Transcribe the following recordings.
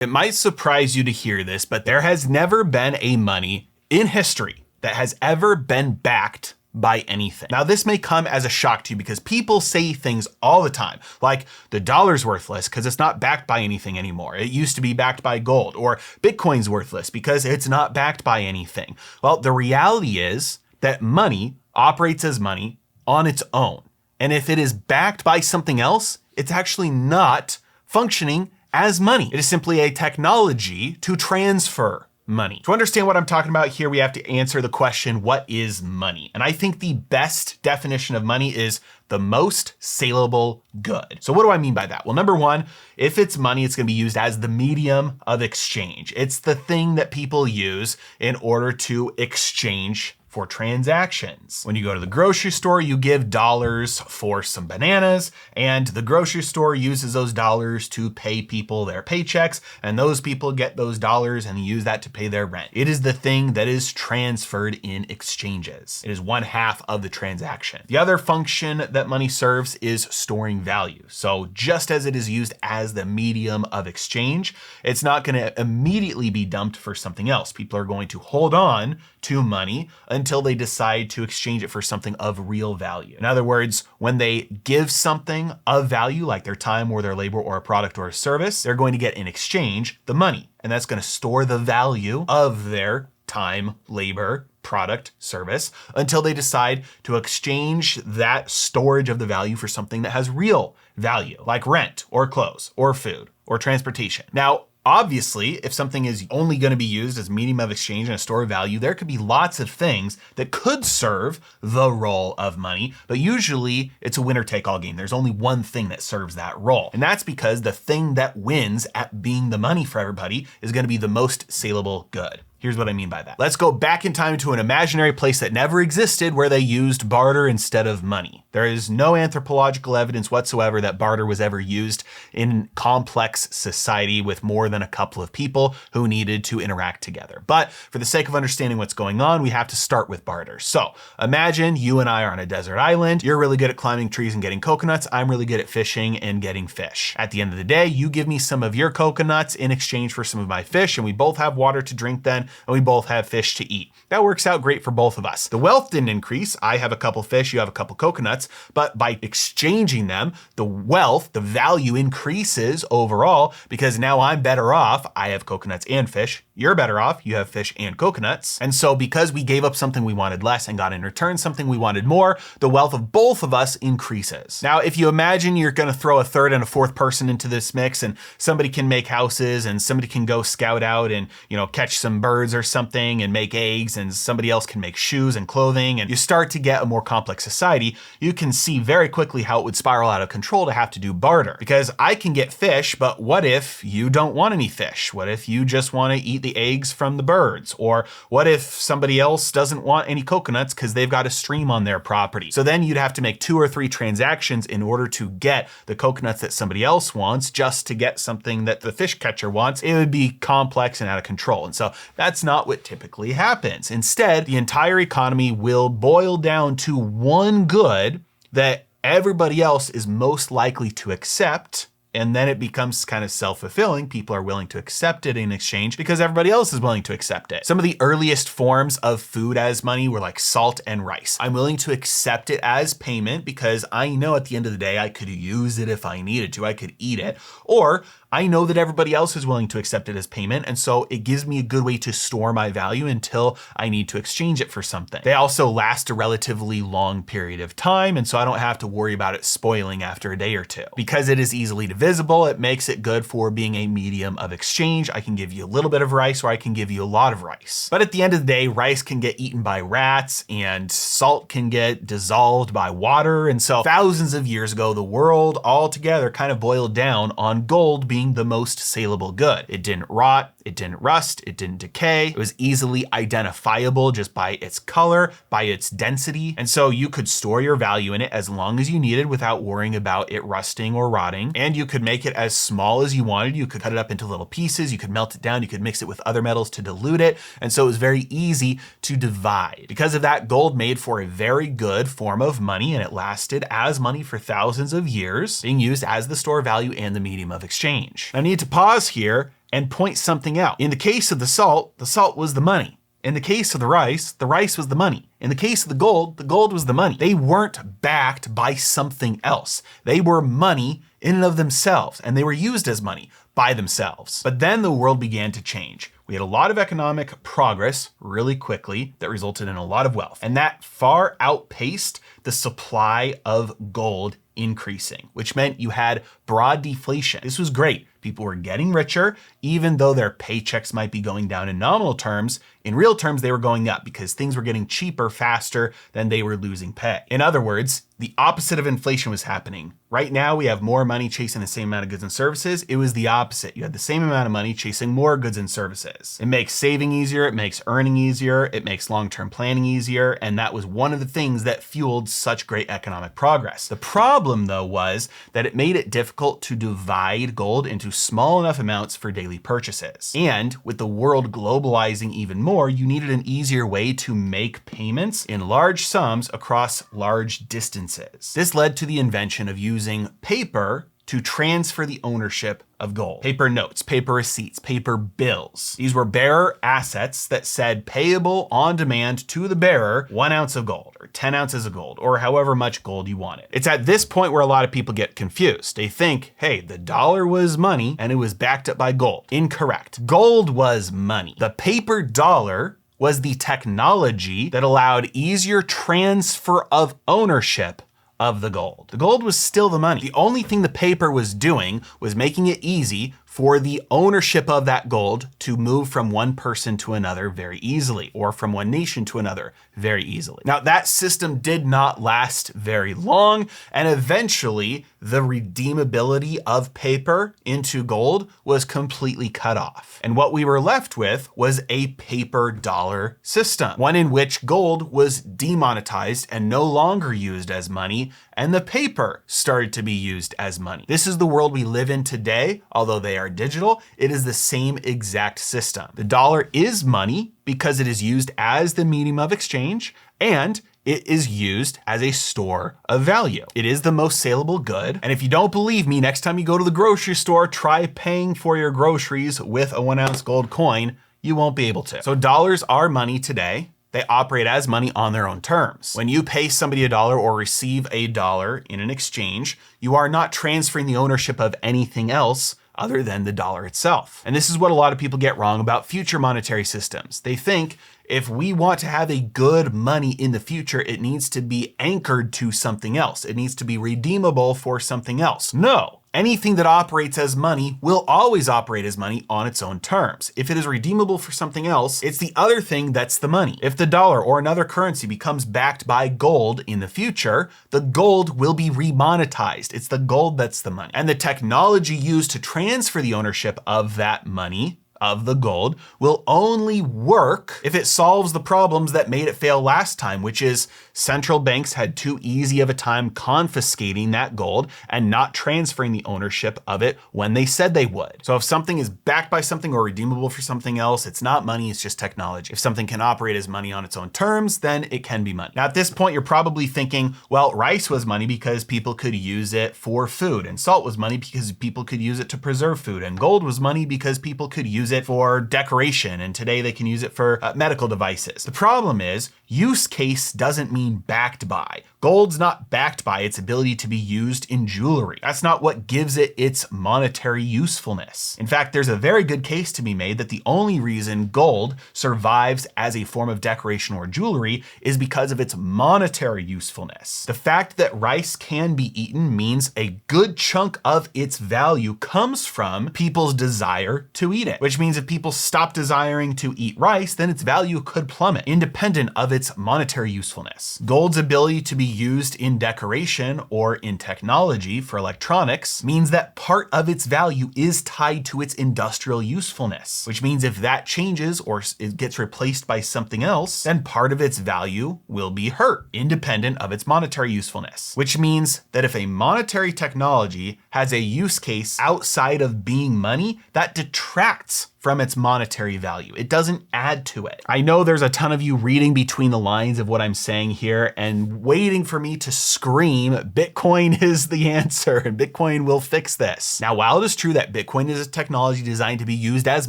It might surprise you to hear this, but there has never been a money in history that has ever been backed by anything. Now, this may come as a shock to you because people say things all the time, like the dollar's worthless because it's not backed by anything anymore. It used to be backed by gold, or Bitcoin's worthless because it's not backed by anything. Well, the reality is that money operates as money on its own. And if it is backed by something else, it's actually not functioning as money. It is simply a technology to transfer money. To understand what I'm talking about here, we have to answer the question, what is money? And I think the best definition of money is the most saleable good. So what do I mean by that? Well, number one, if it's money, it's gonna be used as the medium of exchange. It's the thing that people use in order to exchange for transactions. When you go to the grocery store, you give dollars for some bananas, and the grocery store uses those dollars to pay people their paychecks, and those people get those dollars and use that to pay their rent. It is the thing that is transferred in exchanges. It is one half of the transaction. The other function that money serves is storing value. So just as it is used as the medium of exchange, it's not gonna immediately be dumped for something else. People are going to hold on to money until they decide to exchange it for something of real value. In other words, when they give something of value, like their time or their labor or a product or a service, they're going to get in exchange the money, and that's going to store the value of their time, labor, product, service, until they decide to exchange that storage of the value for something that has real value, like rent or clothes or food or transportation. Now, obviously, if something is only going to be used as medium of exchange and a store of value, there could be lots of things that could serve the role of money, but usually it's a winner-take-all game. There's only one thing that serves that role. And that's because the thing that wins at being the money for everybody is going to be the most saleable good. Here's what I mean by that. Let's go back in time to an imaginary place that never existed where they used barter instead of money. There is no anthropological evidence whatsoever that barter was ever used in complex society with more than a couple of people who needed to interact together. But for the sake of understanding what's going on, we have to start with barter. So imagine you and I are on a desert island. You're really good at climbing trees and getting coconuts. I'm really good at fishing and getting fish. At the end of the day, you give me some of your coconuts in exchange for some of my fish, and we both have water to drink then, and we both have fish to eat. That works out great for both of us. The wealth didn't increase. I have a couple fish, you have a couple coconuts, but by exchanging them, the wealth, the value increases overall because now I'm better off. I have coconuts and fish. You're better off. You have fish and coconuts. And so because we gave up something we wanted less and got in return something we wanted more, the wealth of both of us increases. Now, if you imagine you're going to throw a third and a fourth person into this mix, and somebody can make houses and somebody can go scout out and, catch some birds or something and make eggs, and somebody else can make shoes and clothing, and you start to get a more complex society, you can see very quickly how it would spiral out of control to have to do barter. Because I can get fish, but what if you don't want any fish? What if you just want to eat the eggs from the birds? Or what if somebody else doesn't want any coconuts because they've got a stream on their property? So then you'd have to make 2 or 3 transactions in order to get the coconuts that somebody else wants just to get something that the fish catcher wants. It would be complex and out of control. And so that's not what typically happens. Instead, the entire economy will boil down to one good that everybody else is most likely to accept, and then it becomes kind of self-fulfilling. People are willing to accept it in exchange because everybody else is willing to accept it. Some of the earliest forms of food as money were like salt and rice. I'm willing to accept it as payment because I know at the end of the day, I could use it if I needed to. I could eat it. Or I know that everybody else is willing to accept it as payment, and so it gives me a good way to store my value until I need to exchange it for something. They also last a relatively long period of time, and so I don't have to worry about it spoiling after a day or two. Because it is easily divisible, it makes it good for being a medium of exchange. I can give you a little bit of rice, or I can give you a lot of rice. But at the end of the day, rice can get eaten by rats, and salt can get dissolved by water, and so thousands of years ago, the world altogether kind of boiled down on gold being the most saleable good. It didn't rot, it didn't rust, it didn't decay. It was easily identifiable just by its color, by its density. And so you could store your value in it as long as you needed without worrying about it rusting or rotting. And you could make it as small as you wanted. You could cut it up into little pieces. You could melt it down. You could mix it with other metals to dilute it. And so it was very easy to divide. Because of that, gold made for a very good form of money, and it lasted as money for thousands of years, being used as the store value and the medium of exchange. I need to pause here and point something out. In the case of the salt was the money. In the case of the rice was the money. In the case of the gold was the money. They weren't backed by something else. They were money in and of themselves, and they were used as money by themselves. But then the world began to change. We had a lot of economic progress really quickly that resulted in a lot of wealth, and that far outpaced the supply of gold increasing, which meant you had broad deflation. This was great. People were getting richer, even though their paychecks might be going down in nominal terms. In real terms, they were going up because things were getting cheaper faster than they were losing pay. In other words, the opposite of inflation was happening. Right now, we have more money chasing the same amount of goods and services. It was the opposite. You had the same amount of money chasing more goods and services. It makes saving easier, it makes earning easier, it makes long-term planning easier, and that was one of the things that fueled such great economic progress. The problem, though, was that it made it difficult to divide gold into small enough amounts for daily purchases. And with the world globalizing even more, you needed an easier way to make payments in large sums across large distances. This led to the invention of using paper to transfer the ownership of gold. Paper notes, paper receipts, paper bills. These were bearer assets that said payable on demand to the bearer 1 ounce of gold or 10 ounces of gold or however much gold you wanted. It's at this point where a lot of people get confused. They think, hey, the dollar was money and it was backed up by gold. Incorrect. Gold was money. The paper dollar was the technology that allowed easier transfer of ownership of the gold. The gold was still the money. The only thing the paper was doing was making it easy for the ownership of that gold to move from one person to another very easily, or from one nation to another very easily. Now, that system did not last very long, and eventually the redeemability of paper into gold was completely cut off. And what we were left with was a paper dollar system, one in which gold was demonetized and no longer used as money, and the paper started to be used as money. This is the world we live in today. Although they are digital, it is the same exact system. The dollar is money because it is used as the medium of exchange, and it is used as a store of value. It is the most saleable good. And if you don't believe me, next time you go to the grocery store, try paying for your groceries with a 1 ounce gold coin. You won't be able to. So dollars are money today. They operate as money on their own terms. When you pay somebody $1 or receive $1 in an exchange, you are not transferring the ownership of anything else other than the dollar itself. And this is what a lot of people get wrong about future monetary systems. They think if we want to have a good money in the future, it needs to be anchored to something else. It needs to be redeemable for something else. No. Anything that operates as money will always operate as money on its own terms. If it is redeemable for something else, it's the other thing that's the money. If the dollar or another currency becomes backed by gold in the future, the gold will be remonetized. It's the gold that's the money. And the technology used to transfer the ownership of that money, of the gold, will only work if it solves the problems that made it fail last time, which is central banks had too easy of a time confiscating that gold and not transferring the ownership of it when they said they would. So if something is backed by something or redeemable for something else, it's not money, it's just technology. If something can operate as money on its own terms, then it can be money. Now at this point, you're probably thinking, well, rice was money because people could use it for food, and salt was money because people could use it to preserve food, and gold was money because people could use it for decoration, and today they can use it for medical devices. The problem is, use case doesn't mean backed by. Gold's not backed by its ability to be used in jewelry. That's not what gives it its monetary usefulness. In fact, there's a very good case to be made that the only reason gold survives as a form of decoration or jewelry is because of its monetary usefulness. The fact that rice can be eaten means a good chunk of its value comes from people's desire to eat it, which means if people stop desiring to eat rice, then its value could plummet, independent of its monetary usefulness. Gold's ability to be used in decoration or in technology for electronics means that part of its value is tied to its industrial usefulness, which means if that changes or it gets replaced by something else, then part of its value will be hurt, independent of its monetary usefulness, which means that if a monetary technology has a use case outside of being money, that detracts from its monetary value. It doesn't add to it. I know there's a ton of you reading between the lines of what I'm saying here and waiting for me to scream, Bitcoin is the answer and Bitcoin will fix this. Now, while it is true that Bitcoin is a technology designed to be used as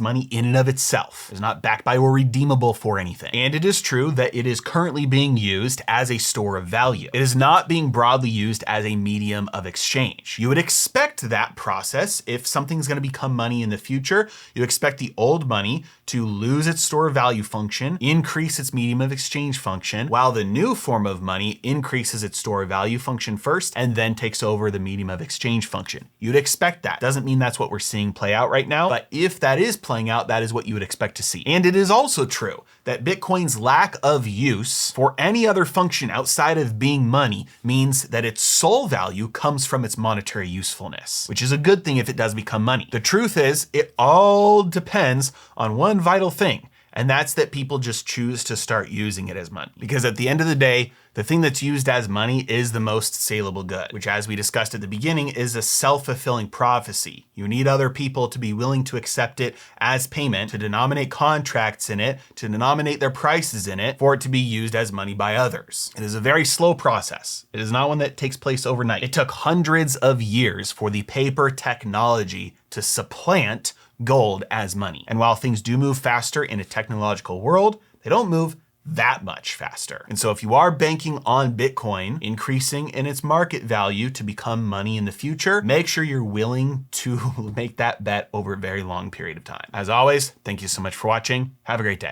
money in and of itself, it's not backed by or redeemable for anything. And it is true that it is currently being used as a store of value. It is not being broadly used as a medium of exchange. You would expect that process if something's going to become money in the future. You expect the old money to lose its store of value function, increase its medium of exchange function, while the new form of money increases its store of value function first and then takes over the medium of exchange function. You'd expect that. Doesn't mean that's what we're seeing play out right now, but if that is playing out, that is what you would expect to see. And it is also true that Bitcoin's lack of use for any other function outside of being money means that its sole value comes from its monetary usefulness, which is a good thing if it does become money. The truth is, it all depends on one vital thing, and that's that people just choose to start using it as money. Because at the end of the day, the thing that's used as money is the most saleable good, which, as we discussed at the beginning, is a self-fulfilling prophecy. You need other people to be willing to accept it as payment, to denominate contracts in it, to denominate their prices in it, for it to be used as money by others. It is a very slow process. It is not one that takes place overnight. It took hundreds of years for the paper technology to supplant gold as money. And while things do move faster in a technological world, they don't move that much faster. And so if you are banking on Bitcoin increasing in its market value to become money in the future, make sure you're willing to make that bet over a very long period of time. As always, thank you so much for watching. Have a great day.